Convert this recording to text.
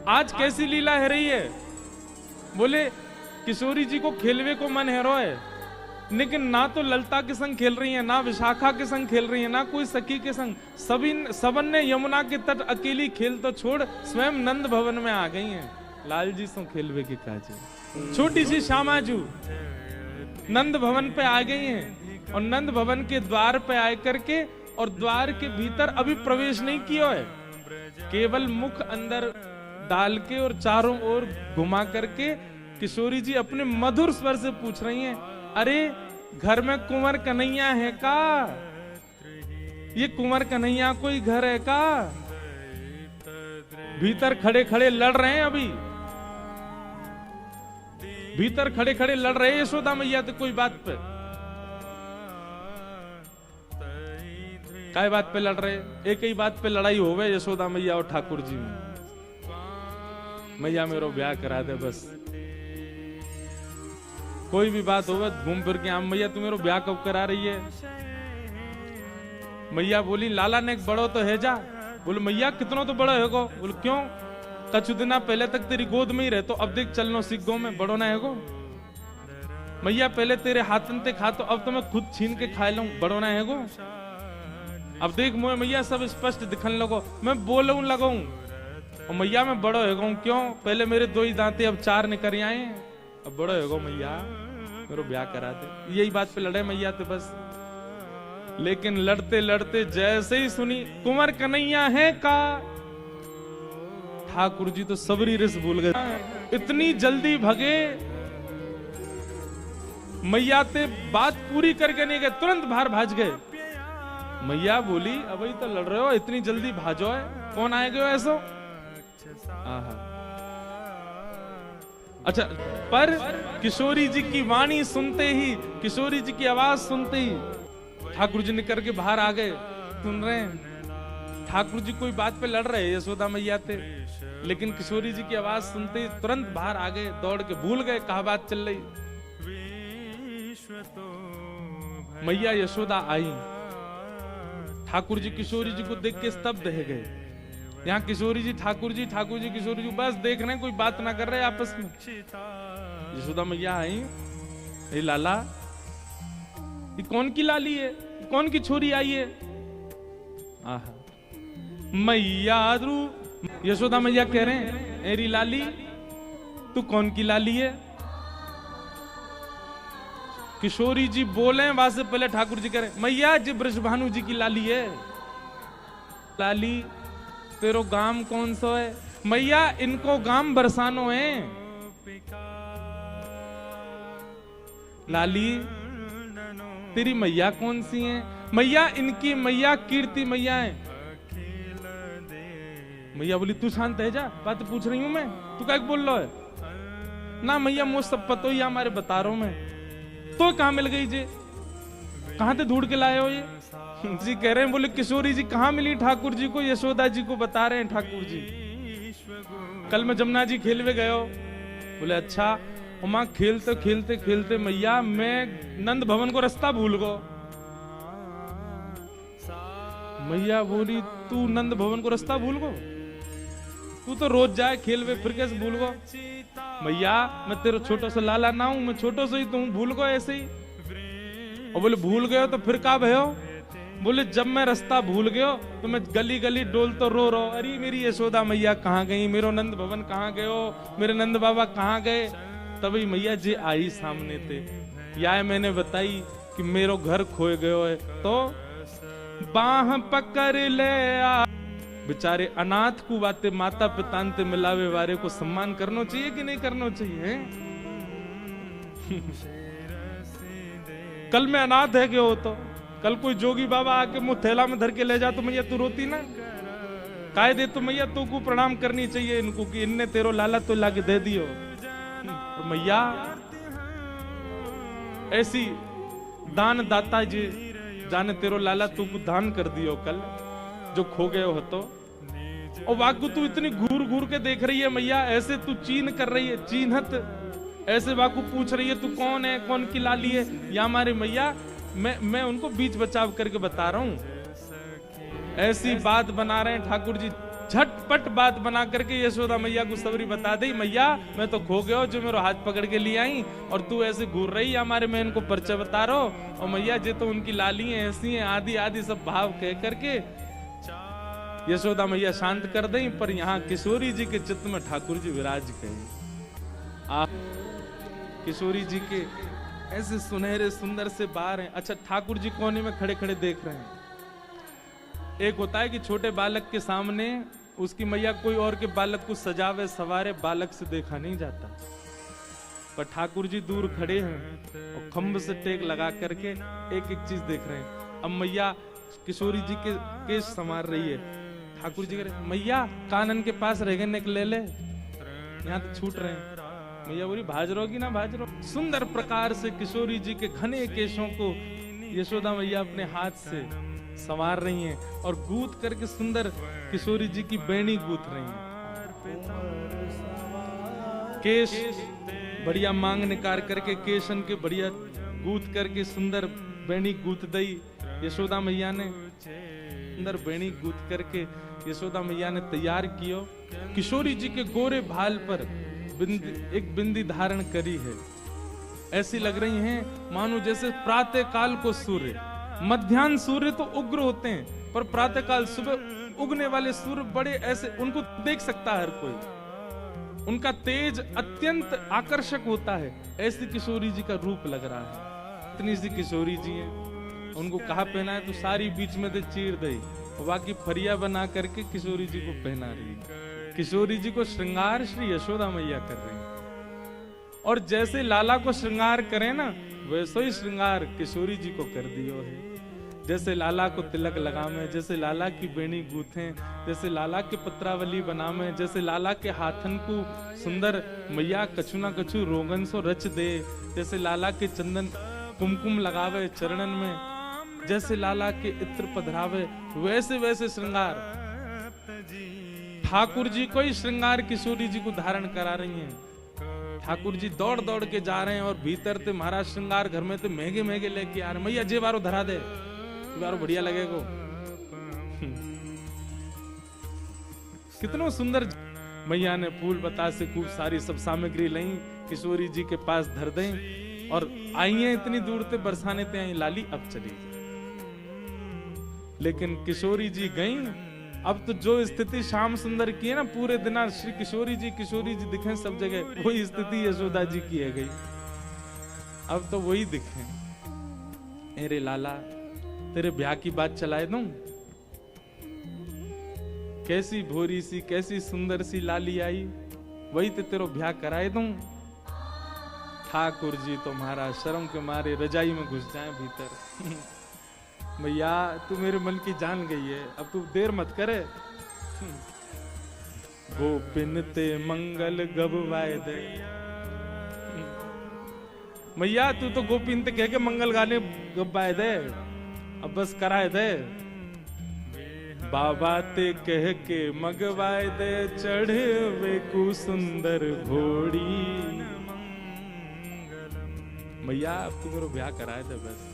आज कैसी लीला है रही है? बोले किशोरी जी को खेलवे को मन है रो है, लेकिन ना तो ललता के संग खेल रही है, ना विशाखा के संग खेल रही है, ना कोई सखी के संग। सबन ने यमुना के तट अकेली खेल तो छोड़ स्वयं नंद भवन में आ गई हैं। लाल जी सो खेलवे के काजे। छोटी सी श्यामाजू नंद भवन पे आ गई हैं और नंद भवन के द्वार पे आकर के, और द्वार के भीतर अभी प्रवेश नहीं किया है, केवल मुख अंदर डाल के और चारों ओर घुमा करके किशोरी जी अपने मधुर स्वर से पूछ रही हैं, अरे घर में कुंवर कन्हैया है का? ये कुंवर कन्हैया कोई घर है का? भीतर खड़े खड़े लड़ रहे हैं, अभी भीतर खड़े खड़े लड़ रहे हैं यशोदा मैया तो कोई बात पे। काय बात पे लड़ रहे? एक ही बात पे लड़ाई होवे यशोदा मैया और ठाकुर जी में। मैया मेरो ब्याह करा दे बस। कोई भी बात होवे घूम फिर के आम, मैया तू मेरो ब्याह कब करा रही है? मैया बोली लाला ने एक बड़ो तो है जा। बोले मैया कितना तो बड़ा है गो? बोले क्यों? कछु दिना पहले तक तेरी गोद में ही रहे, तो अब देख चलनो सीख गो में बड़ो ना है गो। मैया पहले तेरे हाथन ते खा, तो अब तो मैं खुद छीन के खा लूं, बड़ो ना है गो। अब देख मोए मैया सब स्पष्ट दिखन लगो, मैं बोलूं लगाऊं और मैया मैं बड़ो है गो। क्यों? पहले मेरे 2 ही दांते अब 4 निकल आए, अब बड़ो है गो मैया मेरे ब्याह करा दे। यही बात पे लड़े मैया थे बस। लेकिन लड़ते लड़ते जैसे ही सुनी कुंवर कन्हैया है का, ठाकुर जी तो सबरी रिस भूल गए। इतनी जल्दी भगे, मैया ते बात पूरी करके नहीं गए, तुरंत बाहर भाज गए। मैया बोली अब ही तो लड़ रहे हो, इतनी जल्दी भाजो है, कौन आएगा ऐसो? अच्छा, पर किशोरी जी की वाणी सुनते ही, किशोरी जी की आवाज सुनते ही ठाकुर जी निकल के बाहर आ गए। सुन रहे हैं ठाकुर जी कोई बात पे लड़ रहे यशोदा मैया थे, लेकिन किशोरी जी की आवाज सुनते ही तुरंत बाहर आ गए, दौड़ के भूल गए कहा बात चल रही। मैया यशोदा आई, ठाकुर जी किशोरी जी को देख के स्तब्ध रह गए। यहाँ किशोरी जी ठाकुर जी, ठाकुर जी किशोरी जी बस देख रहे हैं, कोई बात ना कर रहे आपस में। यशोदा मैया आई, ए लाला ये कौन की लाली है, कौन की छोरी आई है? आहा मैया यशोदा मैया कह रहे हैं एरी लाली तू कौन की लाली है? किशोरी जी बोले वहां से पहले ठाकुर जी कह रहे मैया जी ब्रजभानु जी की लाली है। लाली तेरो गाम कौन सा है? मैया इनको गाम बरसानो है। लाली तेरी मैया कौन सी है? मैया इनकी मैया कीर्ति मैया है। मैया बोली तू शांत है जा, बात पूछ रही हूं मैं, तू क्या बोल रहा है? ना मैया मुझे सब पता ही हमारे बता रहा हूं मैं। तो कहां मिल गई जी? कहां से ढूंढ के लाए हो ये? जी कह रहे हैं, बोले किशोरी जी कहां मिली ठाकुर जी को? यशोदा जी को बता रहे हैं ठाकुर जी कल मैं जमुना जी खेलवे गए हो। बोले अच्छा। मां खेलते खेलते खेलते मैया मैं नंद भवन को रास्ता भूल गो। मैया बोली तू नंद भवन को रास्ता भूल गो? तू तो रोज जाए खेलवे, फिर कैसे भूल गो? मैया मैं तेरा छोटा सा लाला ना हूं, मैं छोटो से ही तू भूल गो ऐसे ही। और बोले भूल गए तो फिर का भयो? बोले जब मैं रास्ता भूल गयो तो मैं गली गली डोल तो रो रो, अरे मेरी यशोदा मैया कहाँ गई, मेरो नंद भवन कहाँ गयो, मेरे नंद बाबा कहाँ गए? तभी मैया जी आई सामने थे, या मैंने बताई कि मेरो घर खोए गयो है, तो बाह पकड़ ले आ। बेचारे अनाथ को बातें माता पिता ते मिलावे वारे को सम्मान करना चाहिए कि नहीं करना चाहिए? कल मैं अनाथ है क्यों? तो कल कोई जोगी बाबा आके मुंह थैला में धर के ले जा तो मैया तू रोती ना? काय दे तो मैया तो को प्रणाम करनी चाहिए इनको कि इनने तेरो लाला तो लाके दे दियो। और मैया ऐसी दान दाता जी जाने तेरो लाला तू को दान कर दियो कल जो खो गए हो तो। और वाकु तू इतनी घूर घूर के देख रही है मैया, ऐसे तू चीन कर रही है, चीनहत ऐसे वाकु पूछ रही है तू कौन है, कौन की लाली है? या हमारे मैया मैं उनको बीच बचाव करके बता रहा हूं। ऐसी बात बना रहे हैं ठाकुर जी, झटपट बात बना करके यशोदा मैया को सबरी बता दी, मैया मैं तो खो गया, जो मेरा हाथ पकड़ के ले आई और तू ऐसे घूर रही हमारे में इनको परिचय बता रहा हो, और मैया जे तो उनकी लाली है ऐसी है, आदि आदि सब भाव कह करके यशोदा मैया शांत कर दें। पर यहाँ किशोरी जी के चित्त में ठाकुर जी विराज गए। आप किशोरी जी के ऐसे सुनहरे सुंदर से बार हैं। अच्छा, ठाकुर जी कोने में खड़े खड़े देख रहे हैं। एक होता है कि छोटे बालक के सामने उसकी मैया कोई और के बालक को सजावे सवारे, बालक से देखा नहीं जाता, पर ठाकुर जी दूर खड़े हैं और खंभ से टेक लगा करके एक एक चीज देख रहे हैं। अब मैया किशोरी जी के केश संवार रही है, ठाकुर जी कह रहे मैया कानन के पास रह गए ले ले, यहाँ तो छूट रहे हैं। मैया बोली भाज रहोगी ना भाज रहो। सुंदर प्रकार से किशोरी जी के घने केशों को यशोदा मैया अपने हाथ से संवार रही हैं और गूंथ करके सुंदर किशोरी जी की बैणी गूंथ रही हैं। केश बढ़िया मांग निकाल करके केशन के बढ़िया गूंथ करके सुंदर बैणी गूंथ दई यशोदा मैया ने। सुंदर बैणी गूंथ करके यशोदा मैया ने तैयार कियो। किशोरी जी के गोरे भाल पर एक बिंदी धारण करी है, ऐसी लग रही हैं मानो जैसे प्रातः काल को सूर्य, मध्याह्न सूर्य तो उग्र होते हैं, पर प्रातः काल सुबह उगने वाले सूर्य बड़े ऐसे, उनको देख सकता है हर कोई, उनका तेज अत्यंत आकर्षक होता है। ऐसी किशोरी जी का रूप लग रहा है। इतनी सी किशोरी जी हैं, उनको कहा पहना है तो सारी बीच में से चीर दे, बाकी फरिया बना करके किशोरी जी को पहना रही है। किशोरी जी को श्रृंगार श्री यशोदा मैया कर रहे हैं, और जैसे लाला को श्रृंगार करें ना वैसे ही श्रृंगार किशोरी जी को कर दियो है। जैसे लाला को तिलक लगावे, जैसे लाला की बेणी गूंथे, जैसे लाला के पत्रावली बनावे, जैसे लाला के हाथन को सुंदर मैया कछु ना कछु रोगन सो रच दे, जैसे लाला के चंदन कुमकुम लगावे चरणन में, जैसे लाला के इत्र पधरावे, वैसे वैसे श्रृंगार ठाकुर जी को ही श्रृंगार किशोरी जी को धारण करा रही हैं। ठाकुर जी दौड़ दौड़ के जा रहे हैं और भीतर ते महाराज श्रृंगार घर में तो महंगे महंगे लेके आ रहे। मैया जे बारो धरा दे, बारो बढ़िया लगेगो। कितना सुंदर मैया ने फूल बतासे खूब सारी सब सामग्री लाई, किशोरी जी के पास धर दें और आई हैं इतनी दूर से बरसाने ते आई लाली अब चली। लेकिन किशोरी जी गई, अब तो जो स्थिति श्याम सुंदर की है ना पूरे दिन श्री किशोरी जी दिखे सब जगह, वही स्थिति यशोदा जी की है गई। अब तो वही दिखे। अरे लाला तेरे ब्याह की बात चलाए दूं, कैसी भोरी सी कैसी सुंदर सी लाली आई, वही तो तेरो ब्याह कराए दूं। ठाकुर जी तुम्हारा शर्म के मारे रजाई में घुस जाए भीतर। मैया तू मेरे मन की जान गई है, अब तू देर मत करे। गोपिन ते मंगल गबवाए दे। मैया तू तो गोपिन ते कह के मंगल गाने गबवाए दे, अब बस कराए दे। बाबा ते कह के मगवाए दे, चढ़वे को सुंदर घोड़ी। मैया अब तू मेरा ब्याह कराए दे बस।